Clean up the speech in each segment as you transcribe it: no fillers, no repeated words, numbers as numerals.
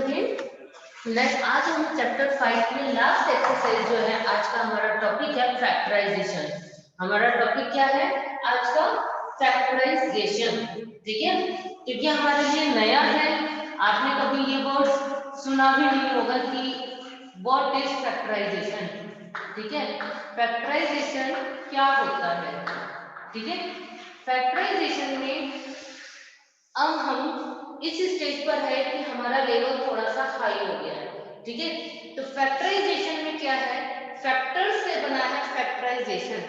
Again. आज हम chapter 5 में लास्ट एक्सरसाइज जो है, आज का हमारा टॉपिक है फैक्टराइजेशन। हमारा टॉपिक क्या है आज का? फैक्टराइजेशन। ठीक है, क्योंकि हमारे लिए नया है, आपने कभी ये वर्ड सुना भी नहीं होगा कि व्हाट इज फैक्टराइजेशन। ठीक है, फैक्टराइजेशन क्या होता है? ठीक है, फैक्टराइजेशन में अब हम इस स्टेज पर है कि हमारा लेवल थोड़ा सा हाई हो गया है। ठीक है, तो फैक्टराइजेशन में क्या है? फैक्टर्स से बना है फैक्टराइजेशन।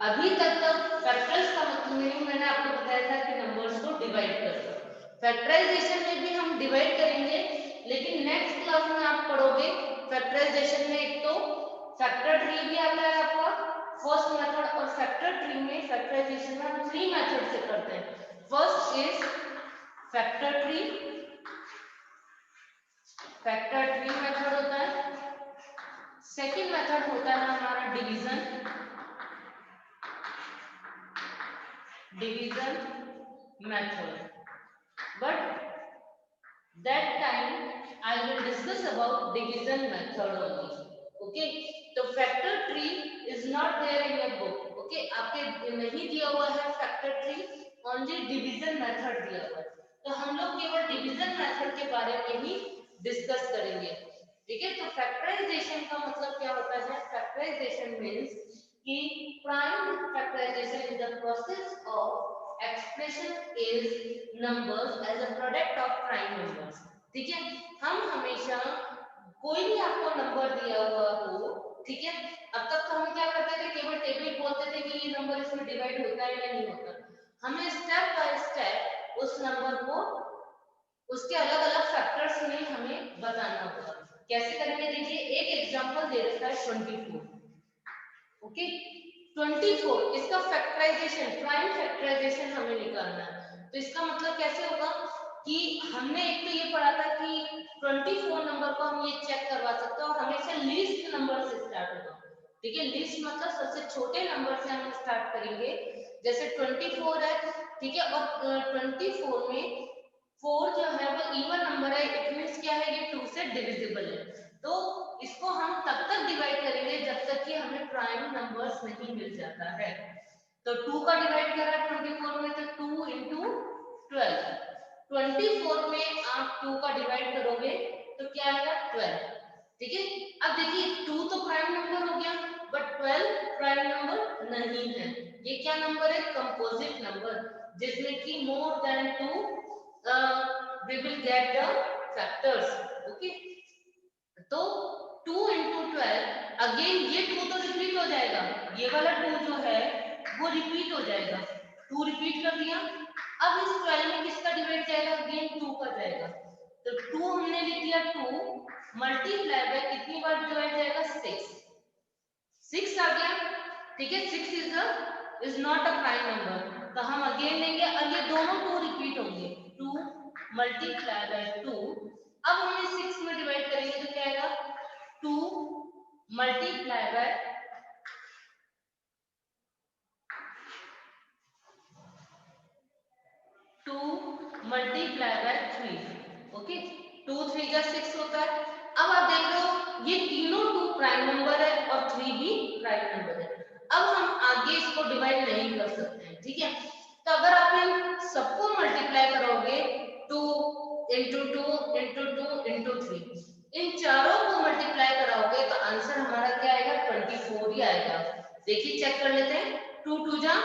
अभी तक फैक्टर्स का मतलब नहीं, मैंने आपको बताया था कि नंबर्स को डिवाइड कर दो। फैक्टराइजेशन में भी हम डिवाइड करेंगे, लेकिन नेक्स्ट क्लास में आप पढ़ोगे फैक्टराइजेशन में एक तो फैक्टर ट्री भी आता है आपका फर्स्ट मेथड, और फैक्टर ट्री में फैक्टराइजेशन में हम 3 मेथड से करते हैं। First is factor tree, factor tree method होता है। सेकंड मेथड होता है हमारा division, division method. But that time I will discuss about division method only. Okay, तो factor tree is not there in your book. Okay, आपके नहीं दिया हुआ है factor tree, only division method दिया हुआ है। तो हम लोग केवल डिवीजन मेथड के बारे में ही डिस्कस करेंगे। ठीक है, तो फैक्टराइजेशन का मतलब क्या होता है? फैक्टराइजेशन मींस कि prime factorisation is the process of expression is numbers as a product of prime numbers. ठीक है, हम हमेशा कोई भी आपको नंबर दिया हुआ हो, ठीक है, अब तक तो हम क्या करते थे, केवल टेबल बोलते थे कि ये नंबर इसमें डिवाइड होता है या नहीं होता। हमें स्टेप बाय स्टेप उस नंबर को उसके अलग अलग फैक्टर्स में हमें बताना होगा। कैसे करेंगे? देखिए, एक एग्जांपल दे रखा है 24। ओके, 24 इसका फैक्टराइजेशन, प्राइम फैक्टराइजेशन हमें निकालना है। तो इसका मतलब कैसे होगा कि हमने एक तो ये पढ़ा था कि 24 नंबर को हम ये चेक करवा सकते हैं, और हमेशा लीस्ट नंबर से स्टार्ट होगा। ठीक है, लीस्ट मतलब सबसे छोटे नंबर से हम स्टार्ट करेंगे। जैसे 24 है, ठीक है, और 24 में 4 जो है वो इवन नंबर है, इट मींस क्या है, ये 2 से डिविजिबल है। तो इसको हम तब तक डिवाइड करेंगे जब तक कि हमें प्राइम नंबर्स नहीं मिल जाता है। तो 2 का डिवाइड करा 24 में, तो 2 into 12। 24 में आप 2 का डिवाइड करोगे तो क्या आएगा? 12। ठीक है, अब देखिए 2 तो प्राइम नंबर हो गया, बट 12 प्राइम नंबर नहीं है। ये क्या नंबर है? कंपोजिट नंबर, जिसमें कि more than 2 we will get the factors. Okay, तो 2 into 12 अगेन, ये 2 तो रिपीट हो जाएगा, ये वाला 2 जो है वो रिपीट हो जाएगा, 2 रिपीट कर दिया। अब इस 12 में किसका डिवाइड जाएगा? अगेन 2 का जाएगा। तो 2 हमने लिख दिया, 2 मल्टीप्लाई बाय कितनी बार डिवाइड जाएगा? 6 आ गया। ठीक है, 6 is not a prime number, तो हम अगेन लेंगे, और ये दोनों 2 रिपीट होंगे, 2 मल्टीप्लाई बाय 2। अब हम इस 6 में डिवाइड करेंगे तो क्या आएगा? 2 multiply by 2 multiply by 3। Okay, 2 3 जा 6 होता है। अब आप देख रहे हो ये तीनों 2 प्राइम नंबर है और 3 भी प्राइम नंबर है। अब हम आगे इसको डिवाइड नहीं कर सकते हैं। ठीक है, तो अगर आप इन सबको मल्टीप्लाई करोगे, 2 into 2 into 2 into 3, इन चारों को मल्टीप्लाई कराओगे तो आंसर हमारा क्या आएगा? 24 ही आएगा। देखिए, चेक कर लेते हैं। 2 2 जा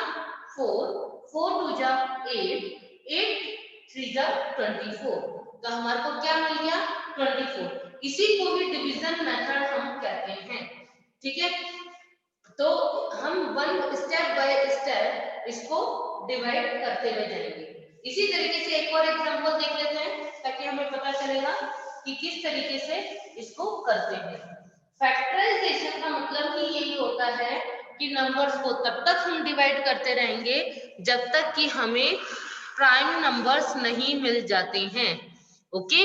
4, 4 2 जा 8, 8 3 जा 24, तो हमारे को क्या मिल गया? 24। इसी को ही डिवीजन मेथड हम कहते हैं। ठीक है, तो हम वन स्टेप बाय स्टेप इसको डिवाइड करते हुए जाएंगे। इसी तरीके से एक और एग्जांपल देख लेते हैं, ताकि हमें पता चलेगा कि किस तरीके से इसको करते हैं। फैक्टराइजेशन का मतलब ही यही होता है कि नंबर्स को तब तक हम डिवाइड करते रहेंगे जब तक कि हमें प्राइम नंबर्स नहीं मिल जाते हैं। ओके,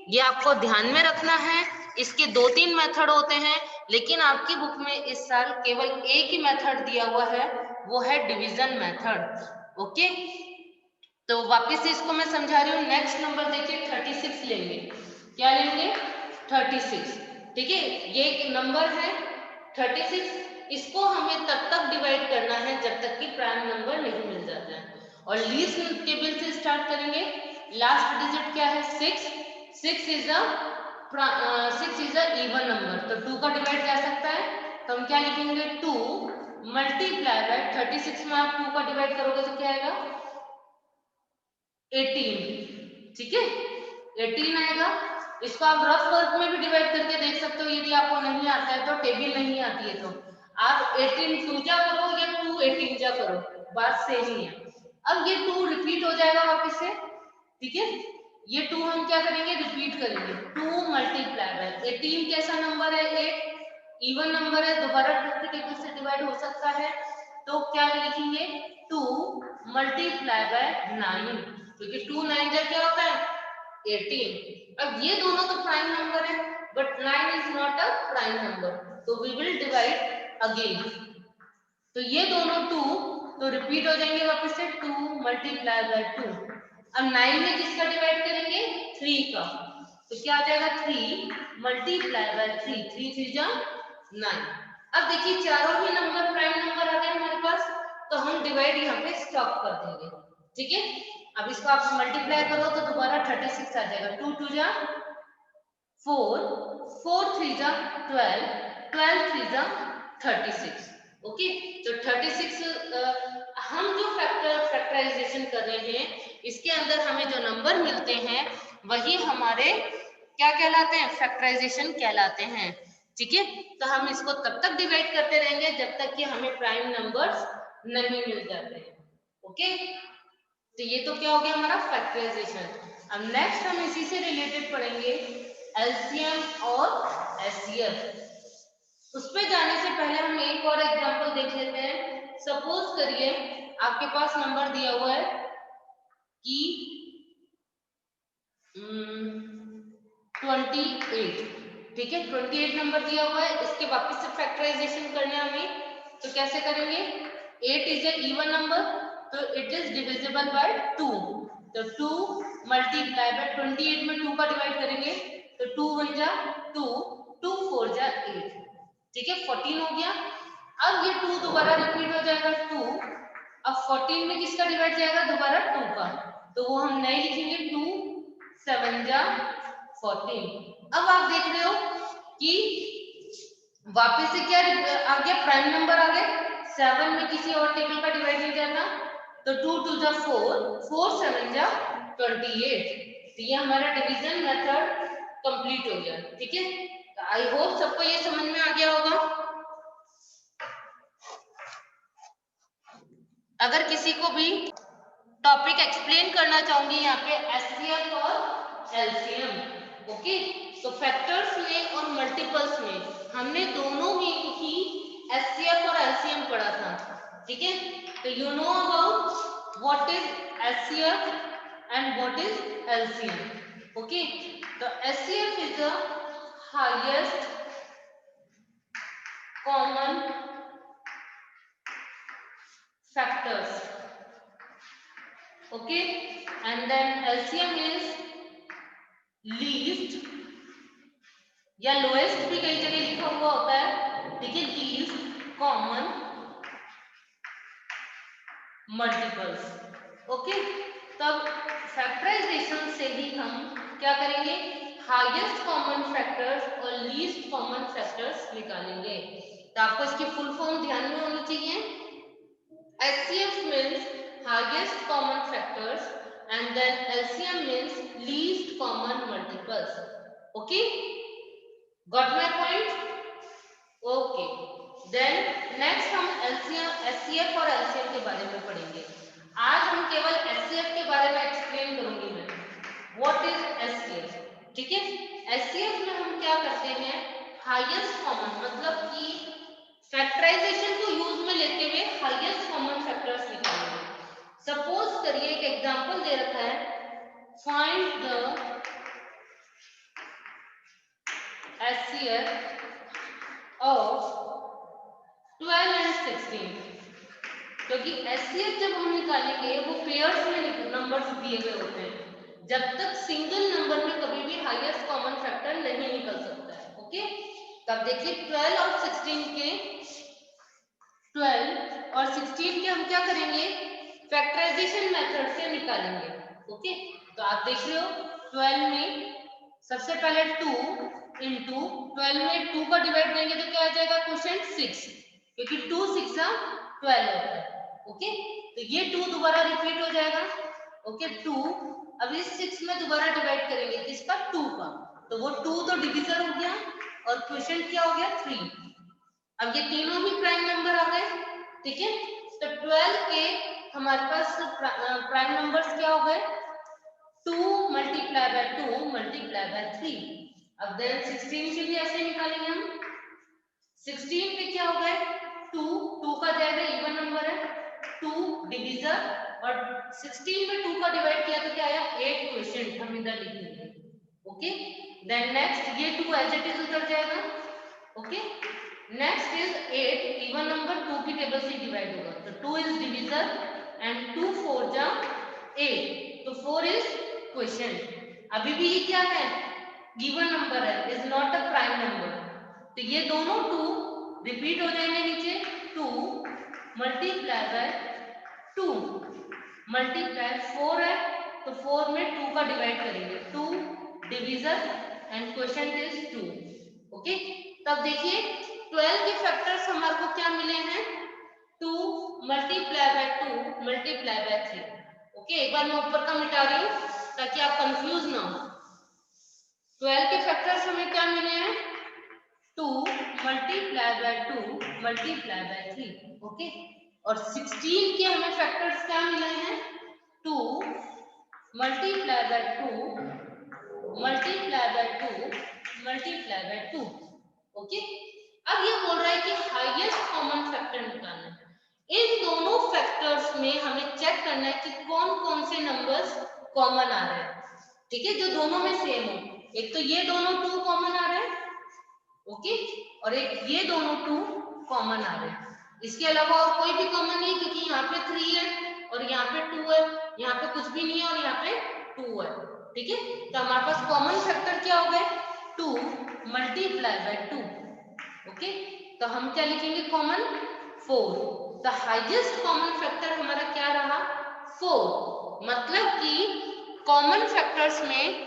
ये आपको ध्यान में रखना है। इसके 2-3 मेथड होते हैं, लेकिन आपकी बुक में इस साल केवल एक ही मेथड दिया हुआ है, वो है डिवीजन मेथड। ओके, तो वापस से इसको मैं समझा रही हूँ। नेक्स्ट नंबर देखिए 36 लेंगे। क्या लेंगे? 36। ठीक है, ये एक नंबर है 36, इसको हमें तब तक डिवाइड करना है जब तक कि प्राइम नंबर नहीं मिल जाता है। और लीस्ट टेबल से स्टार्ट करेंगे। लास्ट डिजिट क्या है 6, 6 इज अ इवन नंबर, तो 2 का डिवाइड जा सकता है, तो हम क्या लिखेंगे 2 मल्टीप्लाई बाय 36 में आप 2 का डिवाइड करोगे तो क्या आएगा 18। ठीक है, 18 आएगा। इसको आप रफ वर्क में भी डिवाइड करके देख सकते हो, यदि आपको नहीं आता है तो, टेबल नहीं आती है तो आप 18 2 जा करो या 2 18 जा करो, बात सेम ही है। अब ये 2 रिपीट हो जाएगा वापस से। ठीक है, ये 2 हम क्या करेंगे रिपीट करेंगे, 2 मल्टीप्लाई बाय 18 कैसा नंबर है 8, इवन नंबर है, दोबारा 2 के टेबल से डिवाइड हो सकता है, तो क्या लिखेंगे 2 मल्टीप्लाई बाय 9, क्योंकि 2 9 जा क्या होता है 18। अब ये दोनों तो प्राइम नंबर है, but 9 is not a prime number, तो वी विल डिवाइड अगेन। तो ये दोनों 2 तो रिपीट हो जाएंगे वापस से, 2 मल्टीप्लाई बाय 2। अब 9 में किसका डिवाइड करेंगे 3 का, तो क्या आ जाएगा 3 मल्टीप्लाई बाय 3, 3 3 जा 9। अब देखिए चारों ही नंबर प्राइम नंबर आ गए हमारे पास, तो हम डिवाइड यहाँ पे स्टॉप कर देंगे। ठीक है, अब इसको आप मल्टीप्लाई करो तो दोबारा 36 आ जाएगा, 2 2 जा 4, 4 3 जा 12, 12 3 जा 36। ओके, तो 36 हम जो फैक्टराइजेशन कर रहे हैं इसके अंदर हमें जो नंबर मिलते हैं वही हमारे क्या कहलाते हैं फैक्टराइजेशन कहलाते हैं। ठीक है, तो हम इसको तब तक डिवाइड करते रहेंगे जब तक कि हमें प्राइम नंबर्स नहीं मिल जाते हैं। ओके, तो ये तो क्या हो गया हमारा फैक्टराइजेशन। अब नेक्स्ट हम इसी से रिलेटेड पढ़ेंगे एलसीएम और एचसीएफ। उस पे जाने से पहले हम एक और एग्जांपल देख लेते हैं। सपोज करिए आपके पास नंबर दिया हुआ है कि 28। ठीक है, 28 नंबर दिया हुआ है, इसके वापस से फैक्टराइजेशन करना है हमें, तो कैसे करेंगे 8 इज ए इवन नंबर, तो इट इज डिविजिबल बाय 2, तो 2 मल्टीप्लाई बाय 28 में 2 का डिवाइड करेंगे, तो 2 1 जा 2, 2 4 जा 8। ठीक है, 14 हो गया। अब ये 2 दोबारा रिपीट हो जाएगा 2, अब 14 में किसका डिवाइड जाएगा दोबारा 2 का, तो वो हम नहीं लिखेंगे, 2 7 जा 14। अब आप देख रहे हो कि वापस से क्या आ गया प्राइम नंबर आ गए, 7 में किसी और टेबल का डिवाइड नहीं जाता, तो 2 2 जा 4, 4 7 जा 28। तो ये हमारा डिवीजन मेथड कंप्लीट हो गया। ठीक है, तो आई होप सबको ये समझ में आ गया होगा। अगर किसी को भी टॉपिक एक्सप्लेन करना चाहूंगी यहाँ पे एचसीएफ और एलसीएम। ओके, तो फैक्टर्स में और मल्टीपल्स में हमने दोनों में ही एचसीएफ और एलसीएम पढ़ा था। ठीक है, तो you know about what is HCF and what is LCM. Okay, तो HCF is the highest common factors. Okay, and then LCM is least या lowest भी कई जगह लिखा हुआ होता है। ठीक है, least common multiples. ओके, तब फैक्टराइजेशन से ही हम क्या करेंगे हाईएस्ट कॉमन फैक्टर्स और लीस्ट कॉमन फैक्टर्स निकालेंगे। तो आपको इसकी फुल फॉर्म ध्यान में होनी चाहिए। HCF means highest common factors and then LCM means least common multiples. Okay, got my point? Okay, then next हम LCM, HCF और LCM के बारे में पढ़ेंगे। आज हम केवल HCF के बारे में एक्सप्लेन करूंगी मैं। What is HCF? ठीक है, HCF में हम क्या करते हैं हाईएस्ट कॉमन, मतलब कि फैक्टराइजेशन को यूज में लेते हुए हाईएस्ट कॉमन फैक्टर्स निकालेंगे। सपोज करिए एक एग्जांपल दे रखा है, find the HCF of 12 and 16। क्योंकि HCF जब हम निकालेंगे वो पेयर्स में नंबर्स दिए हुए होते हैं, जब तक सिंगल नंबर में कभी भी हाईएस्ट कॉमन फैक्टर नहीं निकल तब देखिए 12 और 16 के 12 और 16 के हम क्या करेंगे, फैक्टराइजेशन मेथड से निकालेंगे। ओके, तो आप देख रहे हो 12 में सबसे पहले 2 इंटू 12 में 2 का डिवाइड देंगे तो क्या आ जाएगा क्वेश्चन 6, क्योंकि 2 6 12 होता है। ओके, तो ये 2 दोबारा रिपीट हो जाएगा। ओके 2, अब इस 6 में दोबारा डिवाइड करेंगे किसका, 2 का, तो वो 2 तो डिविजन हो गया और क्वेश्चन क्या हो गया 3। अब ये तीनों ही प्राइम नंबर आ गए, ठीक है। तो 12 के हमारे पास प्राइम नंबर्स क्या हो गए, 2 मल्टीप्लाई बाय 2 मल्टीप्लाई बाय 3। अब देन 16 के भी ऐसे निकालेंगे हम। 16 पे क्या हो गए 2, 2 का जाएगा इवन नंबर है 2 डिविजन, और 16 पे 2 का डिवाइड किया तो क्या आया 8 क्वेश्चन हम इधर लिखेंगे। ओके, देन नेक्स्ट ये 2 एज इट इज उतर जाएगा। Okay, next is 8 even number 2 की टेबल से डिवाइड होगा, तो 2 इज डिविजन एंड 2 4 जा 8, तो 4 इज क्वेश्चन। अभी भी ये क्या है, गिवन नंबर है, is not a prime number, तो ये दोनों 2 रिपीट हो जाएंगे नीचे, 2 मल्टीप्लाई बाय 2 मल्टीप्लाई 4 है तो 4 में 2 का डिवाइड करेंगे, 2 division and question is 2। Okay, तब देखिए 12 के फैक्टर्स हमारे को क्या मिले हैं, 2 multiply by 2 multiply by 3। Okay, एक बार मैं ऊपर का मिटा रही हूँ ताकि आप कंफ्यूज ना हो। 12 के फैक्टर्स हमें क्या मिले हैं, 2 multiply by 2 multiply by 3। Okay, और 16 के हमें फैक्टर्स क्या मिले हैं, 2 multiply by 2 multiply by 2 multiply by 2। Okay, अब ये बोल रहा है कि हाईएस्ट कॉमन फैक्टर निकालना है। इन दोनों फैक्टर्स में हमें चेक करना है कि कौन कौन से नंबर्स कॉमन आ रहे हैं, ठीक है, जो दोनों में सेम हो। एक तो ये दोनों 2 कॉमन आ रहे हैं, ओके, और एक ये दोनों 2 कॉमन आ रहे हैं। इसके अलावा और कोई भी कॉमन नहीं, क्योंकि यहाँ पे 3 है और यहाँ पे 2 है, यहाँ पे कुछ भी नहीं है और यहाँ पे 2 है, ठीक है। तो हमारे पास कॉमन फैक्टर क्या हो गए, 2 मल्टीप्लाई बाय 2। ओके, तो हम क्या लिखेंगे common, 4। The highest common factor हमारा क्या रहा, 4। मतलब कि कॉमन फैक्टर्स में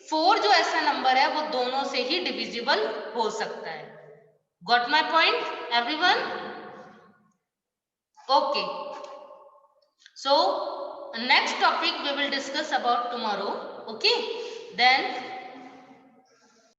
4 जो ऐसा नंबर है वो दोनों से ही डिविजिबल हो सकता है। Got my point everyone? Okay, so next topic we will discuss about tomorrow. Okay, then